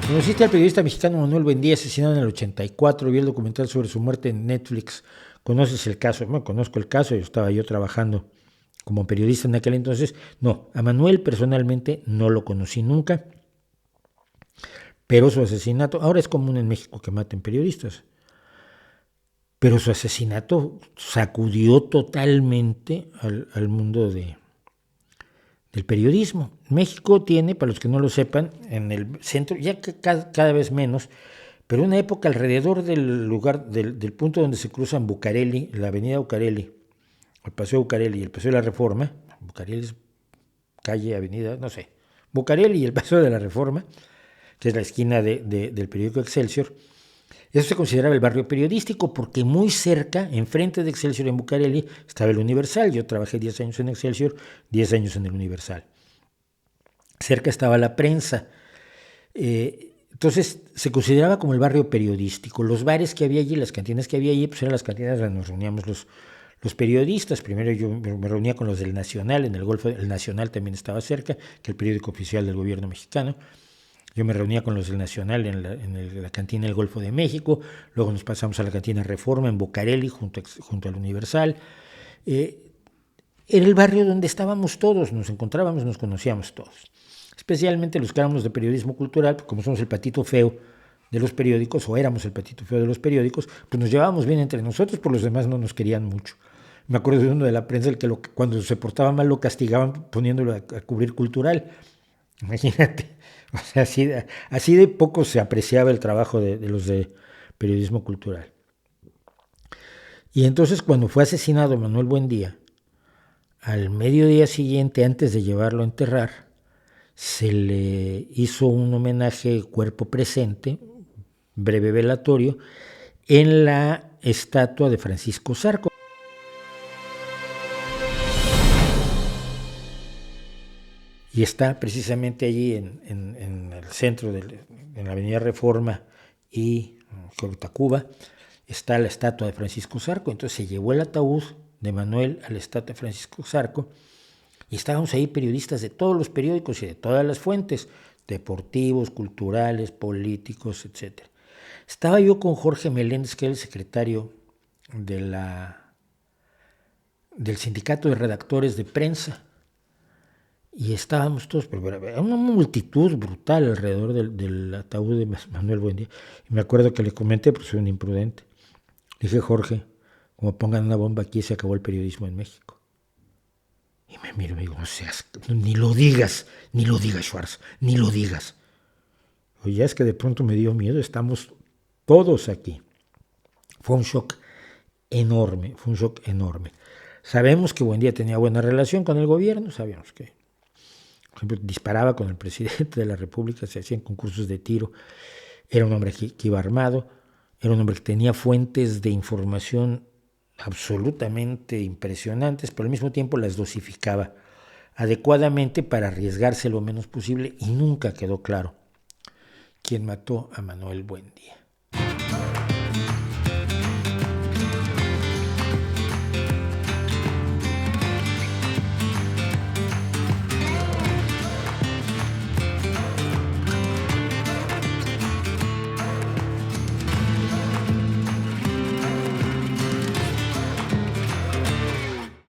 Conociste al periodista mexicano Manuel Buendía, asesinado en el 84. Vi el documental sobre su muerte en Netflix. ¿Conoces el caso? Bueno, conozco el caso, estaba yo trabajando como periodista en aquel entonces. No, a Manuel personalmente no lo conocí nunca, pero su asesinato, ahora es común en México que maten periodistas, pero su asesinato sacudió totalmente al mundo del periodismo. México tiene, para los que no lo sepan, en el centro, ya que cada vez menos, pero una época alrededor del lugar, del punto donde se cruzan Bucareli, la avenida Bucareli, el paseo Bucareli y el paseo de la Reforma, Bucareli es calle, avenida, no sé, Bucareli y el paseo de la Reforma, que es la esquina del periódico Excelsior. Eso se consideraba el barrio periodístico porque muy cerca, enfrente de Excelsior en Bucareli, estaba el Universal. Yo trabajé 10 años en Excelsior, 10 años en el Universal. Cerca estaba la prensa. Entonces se consideraba como el barrio periodístico. Los bares que había allí, las cantinas que había allí, pues eran las cantinas donde nos reuníamos los periodistas. Primero yo me reunía con los del Nacional, en el Golfo. El Nacional también estaba cerca, que el periódico oficial del gobierno mexicano. Yo me reunía con los del Nacional en la cantina del Golfo de México, luego nos pasamos a la cantina Reforma en Bucareli junto al Universal. Era el barrio donde estábamos todos, nos encontrábamos, nos conocíamos todos. Especialmente los que éramos de periodismo cultural, como somos el patito feo de los periódicos, o éramos el patito feo de los periódicos, pues nos llevábamos bien entre nosotros, por los demás no nos querían mucho. Me acuerdo de uno de la prensa, el que cuando se portaba mal lo castigaban poniéndolo a cubrir cultural. Imagínate, o sea, así de poco se apreciaba el trabajo de los de periodismo cultural. Y entonces cuando fue asesinado Manuel Buendía, al mediodía siguiente, antes de llevarlo a enterrar, se le hizo un homenaje cuerpo presente, breve velatorio, en la estatua de Francisco Zarco. Y está precisamente allí en el centro, en la avenida Reforma y Tacuba, está la estatua de Francisco Zarco. Entonces se llevó el ataúd de Manuel a la estatua de Francisco Zarco y estábamos ahí periodistas de todos los periódicos y de todas las fuentes, deportivos, culturales, políticos, etc. Estaba yo con Jorge Meléndez, que era el secretario del Sindicato de Redactores de Prensa, y estábamos todos, pero era una multitud brutal alrededor del ataúd de Manuel Buendía. Y me acuerdo que le comenté, porque soy un imprudente. Le dije, Jorge, como pongan una bomba aquí, se acabó el periodismo en México. Y me miro y me digo, no seas, ni lo digas, Schwartz, ni lo digas. Oye, es que de pronto me dio miedo, estamos todos aquí. Fue un shock enorme, Sabemos que Buendía tenía buena relación con el gobierno, sabíamos que, por ejemplo, disparaba con el presidente de la República, se hacían concursos de tiro, era un hombre que iba armado, era un hombre que tenía fuentes de información absolutamente impresionantes, pero al mismo tiempo las dosificaba adecuadamente para arriesgarse lo menos posible y nunca quedó claro quién mató a Manuel Buendía.